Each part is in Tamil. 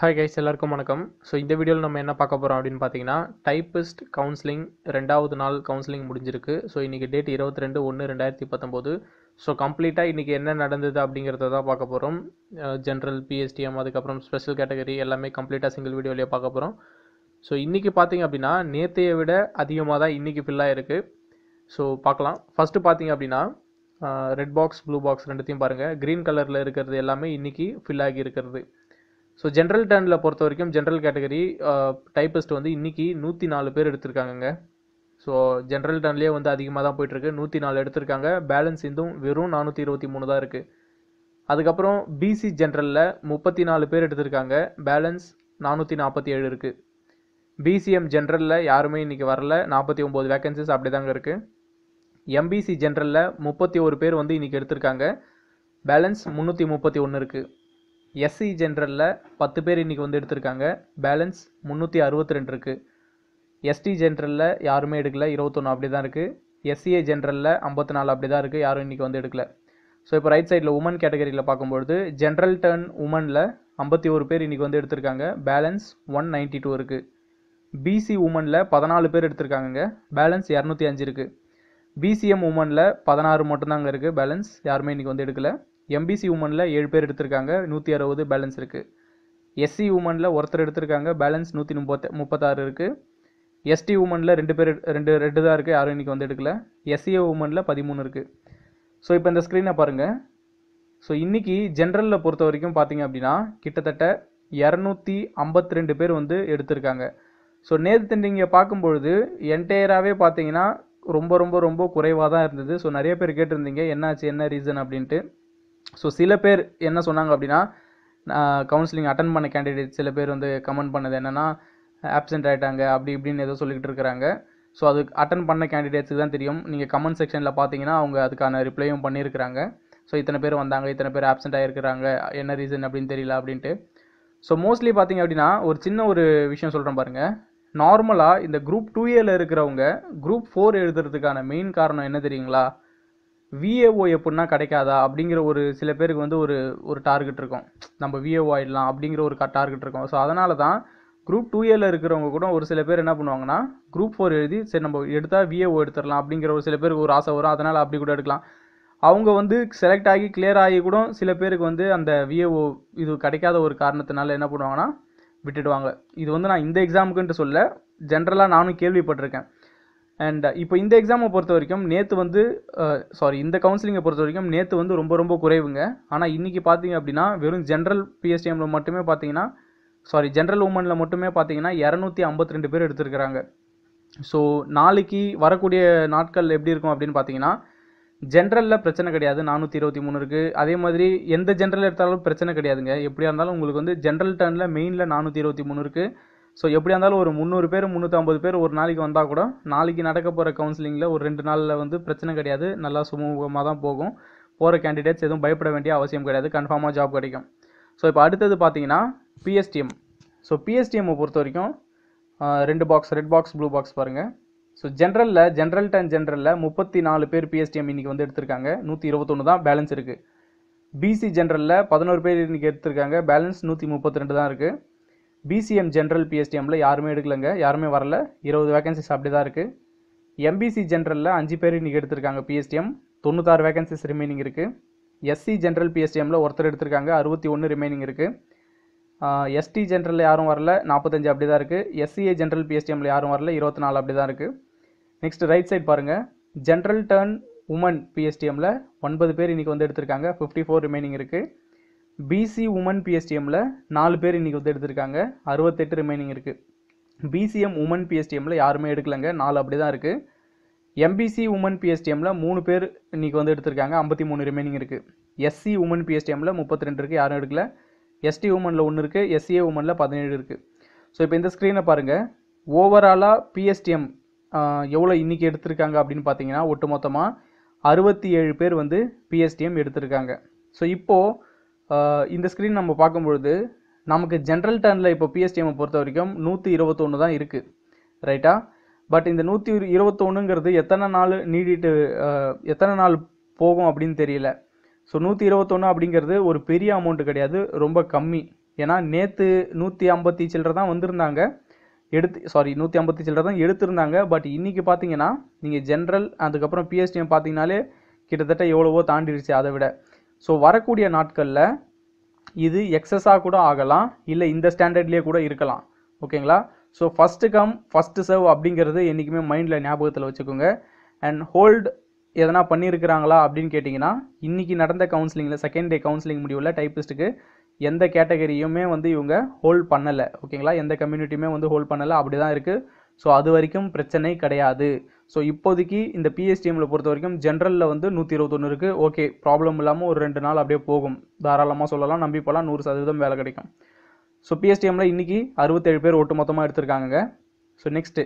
ஹாய் கைஸ், எல்லாருக்கும் வணக்கம். ஸோ இந்த வீடியோவில் நம்ம என்ன பார்க்க போகிறோம் அப்படின்னு பார்த்தீங்கன்னா, டைப்பிஸ்ட் கவுன்சிலிங் 2வது நாள் கவுன்சிலிங் முடிஞ்சிருக்கு. ஸோ இன்றைக்கி டேட் 22/1/2019. ஸோ கம்ப்ளீட்டாக இன்றைக்கி என்ன நடந்தது அப்படிங்கிறத தான் பார்க்க போகிறோம். ஜென்ரல், பிஎஸ்டிஎம், அதுக்கப்புறம் ஸ்பெஷல் கேட்டகரி எல்லாமே கம்ப்ளீட்டாக சிங்கிள் வீடியோலேயே பார்க்க போகிறோம். ஸோ இன்றைக்கி பார்த்தீங்க அப்படின்னா நேற்றையை விட அதிகமாக தான் இன்றைக்கி ஃபில்லாக இருக்குது. ஸோ பார்க்கலாம். ஃபஸ்ட்டு பார்த்தீங்க அப்படின்னா ரெட் பாக்ஸ், ப்ளூ பாக்ஸ் ரெண்டுத்தையும் பாருங்கள். க்ரீன் கலரில் இருக்கிறது எல்லாமே இன்றைக்கி ஃபில் ஆகி இருக்கிறது. ஸோ ஜென்ரல் டர்னில் பொறுத்த வரைக்கும் ஜென்ரல் கேட்டகரி டைப்பிஸ்ட் வந்து இன்றைக்கி 104 பேர் எடுத்திருக்காங்கங்க. ஸோ ஜென்ரல் டர்ன்லேயே வந்து அதிகமாக தான் போயிட்டுருக்கு. 104 எடுத்திருக்காங்க. பேலன்ஸ் இன்னும் வெறும் 423 தான் இருக்குது. அதுக்கப்புறம் பிசி ஜென்ரலில் 34 பேர் எடுத்திருக்காங்க. பேலன்ஸ் 447 இருக்குது. பிசிஎம் ஜென்ரலில் யாருமே இன்றைக்கி வரல. 49 வேக்கன்சிஸ் அப்படி தாங்க இருக்குது. எம்பிசி ஜென்ரலில் 31 பேர் வந்து இன்றைக்கி எடுத்திருக்காங்க. பேலன்ஸ் 331 இருக்குது. எஸ்சி ஜென்ரலில் 10 பேர் இன்றைக்கி வந்து எடுத்திருக்காங்க. பேலன்ஸ் 362 இருக்குது. எஸ்டி ஜென்ரலில் யாருமே எடுக்கல, 21 அப்படி தான் இருக்குது. எஸ்சிஏ ஜென்ரலில் 54 அப்படி தான் இருக்குது, யாரும் இன்றைக்கி வந்து எடுக்கல. ஸோ இப்போ ரைட் சைடில் உமன் கேட்டகரியில் பார்க்கும்பொழுது ஜென்ரல் டர்ன் உமனில் 51 பேர் இன்றைக்கி வந்து எடுத்திருக்காங்க. பேலன்ஸ் 192 இருக்குது. பிசி உமனில் 14 பேர் எடுத்திருக்காங்க. பேலன்ஸ் 205 இருக்குது. பிசிஎம் உமனில் 16 மட்டும்தாங்க இருக்குது. பேலன்ஸ் யாருமே இன்றைக்கி வந்து எடுக்கல. எம்பிசி உமனில் 7 பேர் எடுத்திருக்காங்க. 160 பேலன்ஸ் இருக்குது. எஸ்சி உமனில் ஒருத்தர் எடுத்திருக்காங்க. பேலன்ஸ் 136 இருக்குது. எஸ்டி உமனில் 2 பேர் ரெண்டு தான் இருக்குது, யாரும் இன்றைக்கி வந்து எடுக்கல. எஸ்சிஏ உமனில் 13 இருக்குது. ஸோ இப்போ இந்த ஸ்க்ரீனை பாருங்கள். ஸோ இன்றைக்கி ஜென்ரலில் பொறுத்த வரைக்கும் பார்த்தீங்க அப்படின்னா கிட்டத்தட்ட 252 பேர் வந்து எடுத்திருக்காங்க. ஸோ நேற்று நீங்கள் பார்க்கும்பொழுது என்டையராகவே பார்த்தீங்கன்னா ரொம்ப ரொம்ப ரொம்ப குறைவாக தான் இருந்தது. ஸோ நிறைய பேர் கேட்டிருந்தீங்க என்னாச்சு, என்ன ரீசன் அப்படின்ட்டு. ஸோ சில பேர் என்ன சொன்னாங்க அப்படின்னா, கவுன்சிலிங் அட்டன் பண்ண கேண்டிடேட் சில பேர் வந்து கமெண்ட் பண்ணது என்னென்னா ஆப்சென்ட் ஆகிட்டாங்க அப்படி இப்படின்னு ஏதோ சொல்லிக்கிட்டு இருக்கிறாங்க. ஸோ அது அட்டன் பண்ண கேண்டிடேட்ஸுக்கு தான் தெரியும். நீங்கள் கமெண்ட் செக்ஷனில் பார்த்தீங்கன்னா அவங்க அதுக்கான ரிப்ளையும் பண்ணியிருக்கிறாங்க. ஸோ இத்தனை பேர் வந்தாங்க, இத்தனை பேர் ஆப்சென்ட் ஆகிருக்கிறாங்க, என்ன ரீசன் அப்படின்னு தெரியல அப்படின்ட்டு. ஸோ மோஸ்ட்லி பார்த்தீங்க அப்படின்னா ஒரு சின்ன ஒரு விஷயம் சொல்கிறேன் பாருங்கள். நார்மலாக இந்த குரூப் 2ஏல இருக்கிறவங்க குரூப் 4 எழுதுறதுக்கான மெயின் காரணம் என்ன தெரியுங்களா? விஏஓ எப்படின்னா கிடைக்காதா அப்படிங்கிற ஒரு சில பேருக்கு வந்து ஒரு டார்கெட் இருக்கும். நம்ம விஏஓ ஆகிடலாம் அப்படிங்கிற ஒரு டார்கெட் இருக்கும். ஸோ அதனால தான் குரூப் 2ஏல இருக்கிறவங்க கூட ஒரு சில பேர் என்ன பண்ணுவாங்கன்னா குரூப் 4 எழுதி சரி நம்ம எடுத்தால் விஏஓ எடுத்துடலாம் அப்படிங்கிற ஒரு சில பேருக்கு ஒரு ஆசை வரும். அதனால் அப்படி கூட எடுக்கலாம். அவங்க வந்து செலக்ட் ஆகி கிளியர் ஆகி கூட சில பேருக்கு வந்து அந்த விஏஓ இது கிடைக்காத ஒரு காரணத்தினால என்ன பண்ணுவாங்கன்னா விட்டுடுவாங்க. இது வந்து நான் இந்த எக்ஸாமுக்குன்ட்டு சொல்ல, ஜென்ரலாக நானும் கேள்விப்பட்டிருக்கேன். அண்ட் இப்போ இந்த எக்ஸாமை பொறுத்த வரைக்கும் நேற்று வந்து இந்த கவுன்சிலிங்கை பொறுத்த வரைக்கும் நேற்று வந்து ரொம்ப ரொம்ப குறைவுங்க. ஆனால் இன்றைக்கி பார்த்தீங்க அப்படின்னா வெறும் ஜென்ரல் பிஎஸ்டிஎம்மில் மட்டுமே பார்த்தீங்கன்னா ஜென்ரல் உமனில் மட்டுமே பார்த்தீங்கன்னா 252 பேர் எடுத்திருக்கிறாங்க. ஸோ நாளைக்கு வரக்கூடிய நாட்கள் எப்படி இருக்கும் அப்படின்னு பார்த்தீங்கன்னா, ஜென்ரலில் பிரச்சனை கிடையாது, 423 இருக்குது. அதே மாதிரி எந்த ஜென்ரல் எடுத்தாலும் பிரச்சனை கிடையாதுங்க. எப்படியா இருந்தாலும் உங்களுக்கு வந்து ஜென்ரல் டர்னில் மெயினில் 423 இருக்குது. ஸோ எப்படியா இருந்தாலும் ஒரு 300 பேர் 350 பேர் ஒரு நாளைக்கு வந்தால் கூட நாளைக்கு நடக்க போகிற கவுன்சிலிங்கில் ஒரு 2 நாளில் வந்து பிரச்சனை கிடையாது, நல்லா சுமூகமாக தான் போகும். போகிற கேண்டிடேட்ஸ் எதுவும் பயப்பட வேண்டிய அவசியம் கிடையாது, கன்ஃபார்மாக ஜாப் கிடைக்கும். ஸோ இப்போ அடுத்தது பார்த்தீங்கன்னா பிஎஸ்டிஎம். ஸோ பிஎஸ்டிஎம்மை பொறுத்த வரைக்கும் 2 box, red box, blue box பாருங்கள். ஸோ ஜென்ரலில் 34 பேர் பிஎஸ்டிஎம் இன்றைக்கி வந்து எடுத்திருக்காங்க. 121 தான் பேலன்ஸ் இருக்குது. பிசி ஜென்ரலில் 11 பேர் இன்றைக்கி எடுத்திருக்காங்க. பேலன்ஸ் 132 தான் இருக்குது. பிசிஎம் ஜென்ரல் பிஎஸ்டிஎம்மில் யாருமே எடுக்கலைங்க, யாருமே வரல. 20 வேக்கன்சிஸ் அப்படி தான் இருக்குது. எம்பிசி ஜென்ரலில் 5 பேர் இன்றைக்கி எடுத்திருக்காங்க. பிஎஸ்டிஎம் 96 வேக்கன்சிஸ் ரிமைனிங் இருக்குது. எஸ்சி ஜென்ரல் பிஎஸ்டிஎம்மில் ஒருத்தர் எடுத்திருக்காங்க, 61 ரிமைனிங் இருக்குது. எஸ்டி ஜென்ரலில் யாரும் வரல, 45 அப்படி தான் இருக்குது. எஸ்சிஏ ஜென்ரல் பிஎஸ்டிஎம்மில் யாரும் வரல, 24 அப்படி தான் இருக்குது. நெக்ஸ்ட் ரைட் சைட் பாருங்கள். ஜென்ரல் டர்ன் உமன் பிஎஸ்டிஎம்மில் 9 பேர் இன்றைக்கி வந்து எடுத்திருக்காங்க, 54 ரிமைனிங் இருக்குது. பிசி உமன் பிஎஸ்டிஎம்மில் 4 பேர் இன்றைக்கி வந்து எடுத்திருக்காங்க, 68 ரிமைனிங் இருக்குது. பிசிஎம் உமன் பிஎஸ்டிஎம்மில் யாருமே எடுக்கலைங்க, 4 அப்படி தான் இருக்குது. எம்பிசி உமன் பிஎஸ்டிஎம்மில் 3 பேர் இன்றைக்கி வந்து எடுத்திருக்காங்க, 53 ரிமைனிங் இருக்குது. எஸ்சி உமன் பிஎஸ்டிஎம்மில் 32 இருக்குது, யாரும் எடுக்கல. எஸ்டி உமனில் 1 இருக்குது, எஸ்சிஏ உமனில் 17 இருக்குது. ஸோ இப்போ இந்த ஸ்க்ரீனை பாருங்கள். ஓவராலாக பிஎஸ்டிஎம் எவ்வளோ இன்றைக்கி எடுத்திருக்காங்க அப்படின்னு பார்த்தீங்கன்னா ஒட்டுமொத்தமாக 67 பேர் வந்து பிஎஸ்டிஎம் எடுத்திருக்காங்க. ஸோ இப்போது இந்த ஸ்க்ரீன் நம்ம பார்க்கும்பொழுது நமக்கு ஜென்ரல் டர்னில் இப்போ பிஎஸ்டிஎம்மை பொறுத்த வரைக்கும் 121 தான் இருக்குது, ரைட்டா? பட் இந்த 121ங்கிறது எத்தனை நாள் போகும் அப்படின்னு தெரியல. ஸோ 121 அப்படிங்கிறது ஒரு பெரிய அமௌண்ட்டு கிடையாது, ரொம்ப கம்மி. ஏன்னா நேற்று 150 சில்லரை தான் வந்திருந்தாங்க, 150 சில்லரை தான் எடுத்திருந்தாங்க. பட் இன்றைக்கி பார்த்தீங்கன்னா நீங்கள் ஜென்ரல் அதுக்கப்புறம் பிஎஸ்டிஎம் பார்த்தீங்கனாலே கிட்டத்தட்ட எவ்வளவோ தாண்டிடுச்சு அதை விட. ஸோ வரக்கூடிய நாட்களில் இது எக்ஸஸாக கூட ஆகலாம், இல்லை இந்த ஸ்டாண்டர்ட்லேயே கூட இருக்கலாம். ஓகேங்களா? So first come first serve அப்படிங்கிறது என்றைக்குமே மைண்டில் ஞாபகத்தில் வச்சுக்கோங்க. அண்ட் ஹோல்டு எதனா பண்ணியிருக்கிறாங்களா அப்படின்னு கேட்டிங்கன்னா, இன்றைக்கி நடந்த கவுன்சிலிங்கில் செகண்ட் டே கவுன்சிலிங் முடிவில் டைப்பிஸ்ட்டுக்கு எந்த கேட்டகரியுமே வந்து இவங்க ஹோல்ட் பண்ணலை. ஓகேங்களா? எந்த கம்யூனிட்டியுமே வந்து ஹோல்ட் பண்ணலை, அப்படி தான் இருக்குது. ஸோ அது வரைக்கும் பிரச்சனை கிடையாது. ஸோ இப்போதைக்கு இந்த பிஎஸ்டிஎம்மில் பொறுத்த வரைக்கும் ஜென்ரலில் வந்து 121 இருக்குது. ஓகே, ப்ராப்ளம் இல்லாமல் ஒரு 2 நாள் அப்படியே போகும், தாராளமாக சொல்லலாம், நம்பி போகலாம், 100% வேலை கிடைக்கும். ஸோ பிஎஸ்டிஎம்மில் இன்றைக்கி 67 பேர் ஒட்டு மொத்தமாக எடுத்திருக்காங்க. So next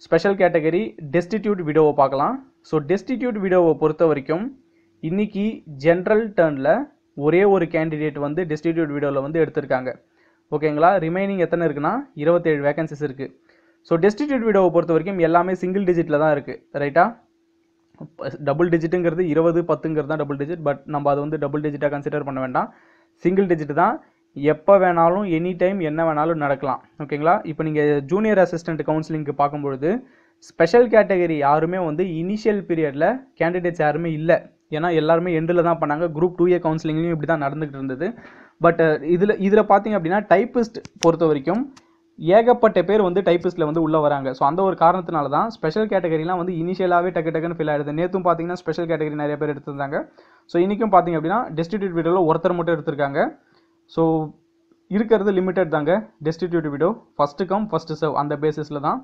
special category destitute விடோவை பார்க்கலாம். ஸோ டெஸ்டிடியூட் விடோவை பொறுத்த வரைக்கும் இன்றைக்கி ஜென்ரல் டர்னில் ஒரே ஒரு கேண்டிடேட் வந்து டெஸ்டிடியூட் விடோவில் வந்து எடுத்திருக்காங்க. ஓகேங்களா? ரிமைனிங் எத்தனை இருக்குன்னா 27 வேகன்சிஸ் இருக்குது. ஸோ டெஸ்டிடியூட் விடோவை பொறுத்த வரைக்கும் எல்லாமே சிங்கிள் டிஜிட்டில் தான் இருக்குது. ரைட்டா? டபுள் டிஜிட்டுங்கிறது 20, 10ங்கிறது தான் டபுள் டிஜிட். பட் நம்ம அதை வந்து டபுள் டிஜிட்டாக கன்சிடர் பண்ண வேண்டாம், சிங்கிள் டிஜிட் தான். எப்போ வேணாலும் எனி டைம் என்ன வேணாலும் நடக்கலாம். ஓகேங்களா? இப்போ நீங்கள் ஜூனியர் அசிஸ்டன்ட் கவுன்சிலிங்க்கு பார்க்கும்பொழுது ஸ்பெஷல் கேட்டகரி யாருமே வந்து இனிஷியல் பீரியடில் கேண்டிடேட்ஸ் யாருமே இல்லை. ஏன்னா எல்லாருமே எண்டில் தான் பண்ணாங்க. குரூப் 2A கவுன்சிலிங்லையும் இப்படி தான் நடந்துகிட்டு இருந்தது. பட் இதில் பார்த்தீங்க அப்படின்னா டைப்பிஸ்ட் பொறுத்த வரைக்கும் ஏகப்பட்ட பேர் வந்து டைப்பிஸ்ட்டில் வந்து உள்ளே வராங்க. ஸோ அந்த ஒரு காரணத்தினால தான் ஸ்பெஷல் கேட்டகரிலாம் வந்து இனிஷியலாகவே டக்குன்னு ஃபில் ஆகிடுது. நேற்றும் பார்த்தீங்கன்னா ஸ்பெஷல் கேட்டகரி நிறைய பேர் எடுத்திருந்தாங்க. ஸோ இன்றைக்கும் பார்த்தீங்க அப்படின்னா டெஸ்டிடியூட் விடோவில் ஒருத்தர் மட்டும் எடுத்திருக்காங்க. ஸோ இருக்கிறது லிமிட்டட் தாங்க destitute widow, first come first serve அந்த பேசிஸில் தான்.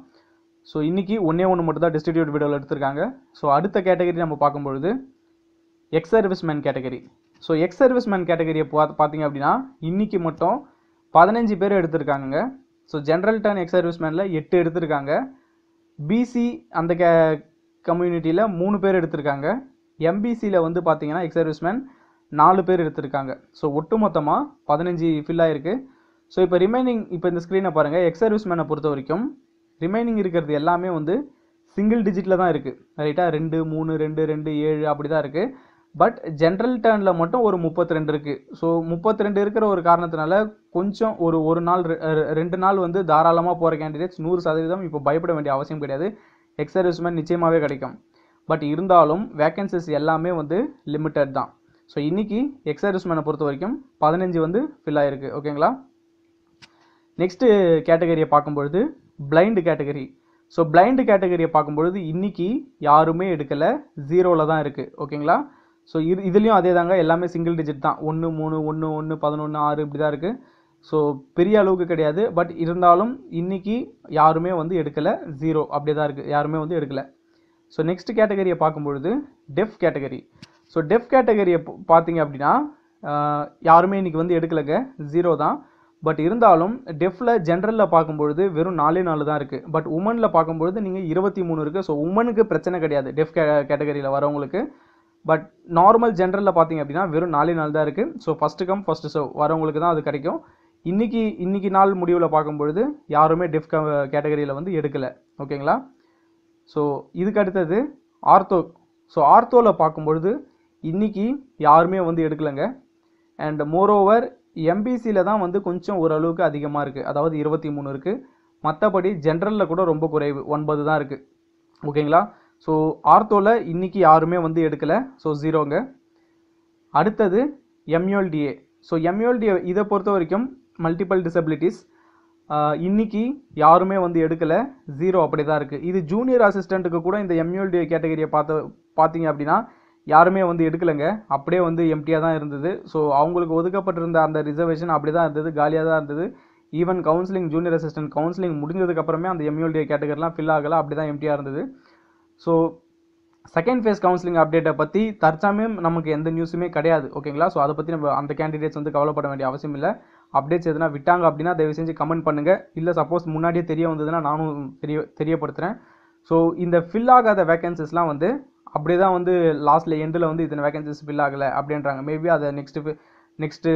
ஸோ இன்றைக்கி ஒன்றே மட்டும் தான் டெஸ்டிடியூட் விடோவில் எடுத்திருக்காங்க. ஸோ அடுத்த கேட்டகரி நம்ம பார்க்கும்பொழுது ex serviceman category. So ex serviceman கேட்டகரியை பார்த்தீங்க அப்படின்னா இன்றைக்கி மட்டும் 15 பேர் எடுத்திருக்காங்க. ஸோ ஜென்ரல் டர்ன் எக்ஸ் சர்வீஸ்மேனில் 8 எடுத்திருக்காங்க. பிசி அந்த கம்யூனிட்டியில் 3 பேர் எடுத்திருக்காங்க. எம்பிசியில் வந்து பார்த்தீங்கன்னா எக்ஸ் சர்வீஸ்மேன் 4 பேர் எடுத்திருக்காங்க. ஸோ ஒட்டு மொத்தமாக 15 ஃபில் ஆகிருக்கு. ஸோ இப்போ ரிமைனிங் இப்போ இந்த ஸ்க்ரீனை பாருங்கள். எக்ஸ் சர்வீஸ்மேனை பொறுத்த வரைக்கும் ரிமைனிங் இருக்கிறது எல்லாமே வந்து சிங்கிள் டிஜிட்டில் தான் இருக்குது. ரைட்டாக 2, 3, 2, 2, 7 அப்படி தான் இருக்குது. பட் ஜென்ரல் டர்னில் மட்டும் ஒரு 32 இருக்குது. ஸோ 32 இருக்கிற ஒரு காரணத்தினால கொஞ்சம் ஒரு நாள் 2 நாள் வந்து தாராளமாக போகிற கேண்டிடேட்ஸ் 100% இப்போ பயப்பட வேண்டிய அவசியம் கிடையாது. எக்ஸ் சர்வீஸ்மேன் நிச்சயமாகவே கிடைக்கும். பட் இருந்தாலும் வேக்கன்சிஸ் எல்லாமே வந்து லிமிட்டட் தான். ஸோ இன்றைக்கி எக்ஸ் சர்வீஸ்மேனை பொறுத்த வரைக்கும் 15 வந்து ஃபில் ஆகிருக்கு. ஓகேங்களா? நெக்ஸ்ட்டு கேட்டகரியை பார்க்கும்பொழுது பிளைண்டு கேட்டகரி. ஸோ பிளைண்டு கேட்டகரியை பார்க்கும்பொழுது இன்றைக்கி யாருமே எடுக்கலை, 0ல் தான் இருக்குது. ஓகேங்களா? ஸோ இதுலேயும் அதே தாங்க, எல்லாமே சிங்கிள் டிஜிட் தான். 1, 3, 1, 1, 11, 6 இப்படி தான் இருக்குது. ஸோ பெரிய அளவுக்கு கிடையாது. பட் இருந்தாலும் இன்றைக்கி யாருமே வந்து எடுக்கலை, 0 அப்படியே தான் இருக்குது, யாருமே வந்து எடுக்கலை. ஸோ நெக்ஸ்ட் கேட்டகரியை பார்க்கும்பொழுது டெஃப் கேட்டகரி. ஸோ டெஃப் கேட்டகரியை பார்த்தீங்க அப்படின்னா யாருமே இன்றைக்கி வந்து எடுக்கலைங்க, 0 தான். பட் இருந்தாலும் டெஃபில் ஜென்ரலில் பார்க்கும்பொழுது வெறும் 4 தான் இருக்குது. பட் உமனில் பார்க்கும்பொழுது நீங்கள் 23 இருக்குது. ஸோ உமனுக்கு பிரச்சனை கிடையாது டெஃப் கேட்டகரியில் வரவங்களுக்கு. பட் நார்மல் ஜென்ரலில் பார்த்தீங்க அப்படின்னா வெறும் 4 தான் இருக்குது. So first come first serve வரவங்களுக்கு தான் அது கிடைக்கும். இன்றைக்கி நாள் முடிவில் பார்க்கும்பொழுது யாருமே டெஃப் கேட்டகரியில் வந்து எடுக்கலை. ஓகேங்களா? ஸோ இதுக்கு அடுத்தது ஆர்த்தோ. ஸோ ஆர்த்தோவில் பார்க்கும்பொழுது இன்றைக்கி யாருமே வந்து எடுக்கலைங்க. அண்ட் மோரோவர் எம்பிசியில் தான் வந்து கொஞ்சம் ஓரளவுக்கு அதிகமாக இருக்குது, அதாவது 23 இருக்குது. மற்றபடி ஜென்ரலில் கூட ரொம்ப குறைவு, 9 தான் இருக்குது. ஓகேங்களா? ஸோ ஆர்த்தோவில் இன்றைக்கி யாருமே வந்து எடுக்கலை. ஸோ 0ங்க. அடுத்தது எம்யூஎல்டிஏ. ஸோ எம்யூஎல்டிஏ இதை பொறுத்த வரைக்கும் மல்டிபிள் டிசபிலிட்டிஸ் இன்றைக்கி யாருமே வந்து எடுக்கலை, 0 அப்படி தான் இருக்குது. இது ஜூனியர் அசிஸ்டண்ட்டுக்கு கூட இந்த எம்யூஎல்டிஏ கேட்டகரியை பார்த்தீங்க அப்படின்னா யாருமே வந்து எடுக்கலைங்க, அப்படியே வந்து எம்டியாக தான் இருந்தது. ஸோ அவங்களுக்கு ஒதுக்கப்பட்டிருந்த அந்த ரிசர்வேஷன் அப்படி தான் இருந்தது, காலியாக தான் இருந்தது. Even counselling junior assistant counselling முடிஞ்சதுக்கப்புறமே அந்த எம்யூஎல்டிஏ கேட்டகரிலாம் ஃபில் ஆகலை, அப்படி தான் எம்டியாக இருந்தது. ஸோ செகண்ட் ஃபேஸ் கவுன்சிலிங் அப்டேட்டை பற்றி தற்சமயம் நமக்கு எந்த நியூஸுமே கிடையாது. ஓகேங்களா? ஸோ அதை பற்றி நம்ம அந்த கேண்டிடேட்ஸ் வந்து கவலைப்பட வேண்டிய அவசியம் இல்லை. அப்டேட்ஸ் எதுனா விட்டாங்க அப்படின்னா தயவு செஞ்சு கமெண்ட் பண்ணுங்கள். இல்லை சப்போஸ் முன்னாடியே தெரிய வந்ததுன்னா நானும் தெரியப்படுத்துகிறேன். ஸோ இந்த ஃபில் ஆகாத வேகன்சிஸ்லாம் வந்து அப்படியே தான் வந்து லாஸ்ட்டில் எண்டில் வந்து இத்தனை வேகன்சிஸ் ஃபில் ஆகலை அப்படின்றாங்க. மேபி அதை நெக்ஸ்ட்டு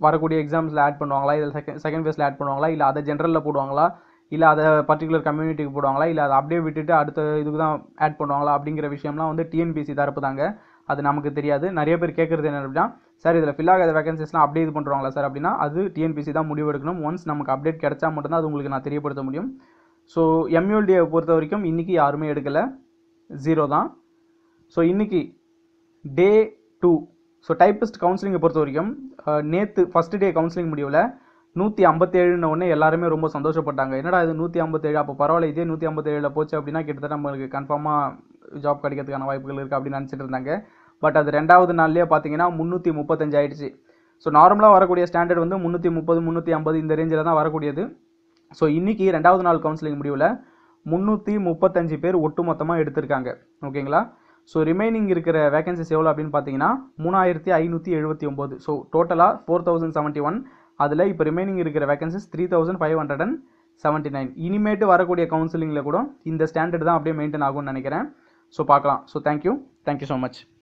வரக்கூடிய எக்ஸாம்ஸில் ஆட் பண்ணுவாங்களா, இதில் செகண்ட் ஃபேஸில் ஆட் பண்ணுவாங்களா, இல்லை அதை ஜென்ரலில் போடுவாங்களா, இல்லை அதை பர்டிகுலர் கம்யூனிட்டிக்கு போடுவாங்களா, இல்லை அதை அப்படியே விட்டுட்டு அடுத்த இதுக்கு தான் ஆட் பண்ணுவாங்களா அப்படிங்கிற விஷயம்லாம் வந்து டிஎன்பிஎஸ்சி தரப்பு தாங்க, அது நமக்கு தெரியாது. நிறைய பேர் கேட்குறது என்ன அப்படின்னா சார் இதில் ஃபில் ஆகாத வேகன்சிஸ்லாம் அப்படியே இது பண்ணுறாங்களா சார் அப்படின்னா அது டிஎன்பிசி தான் முடிவு எடுக்கணும். ஒன்ஸ் நமக்கு அப்டேட் கிடைச்சா மட்டும்தான் அது உங்களுக்கு நான் தெரியப்படுத்த முடியும். ஸோ எம்யூஎல்டியை பொறுத்த வரைக்கும் இன்றைக்கி யாருமே எடுக்கலை, 0 தான். ஸோ இன்றைக்கி டே 2. ஸோ டைப்பிஸ்ட் கவுன்சிலிங்கை பொறுத்த வரைக்கும் நேற்று ஃபஸ்ட் டே கவுன்சிலிங் முடிவில் 157 உடனே எல்லாருமே ரொம்ப சந்தோஷப்பட்டாங்க. என்னடா இது 157, அப்போ பரவாயில்ல, இதே 157 போச்சு அப்படின்னா கிட்டத்தட்ட நம்மளுக்கு கன்ஃபார்மாக ஜாப் கிடைக்கிறதுக்கான வாய்ப்புகள் இருக்குது அப்படின்னு நினச்சிட்டு இருந்தாங்க. பட் அது 2வது நாள்லேயே பார்த்தீங்கன்னா 335 ஆயிடுச்சு. ஸோ நார்மலாக வரக்கூடிய ஸ்டாண்டர்ட் வந்து 330 350 இந்த ரேஞ்சில் தான் வரக்கூடியது. ஸோ இன்றைக்கி 2வது நாள் கவுன்சிலிங் முடிவில் 335 பேர் ஒட்டுமொத்தமாக எடுத்திருக்காங்க. ஓகேங்களா? ஸோ ரிமைனிங் இருக்கிற வேகன்சிஸ் எவ்வளோ அப்படின்னு பார்த்தீங்கன்னா 3579. ஸோ டோட்டலாக 4071. அதில் இப்போ ரிமைனிங் இருக்கிற வேகன்சிஸ் 3579. இனிமேட்டு வரக்கூடிய கவுன்சிலிங்கில் கூட இந்த ஸ்டாண்டர்ட் தான் அப்படியே மெயின்டைன் ஆகும்னு நினைக்கிறேன். ஸோ பார்க்கலாம். So thank you so much.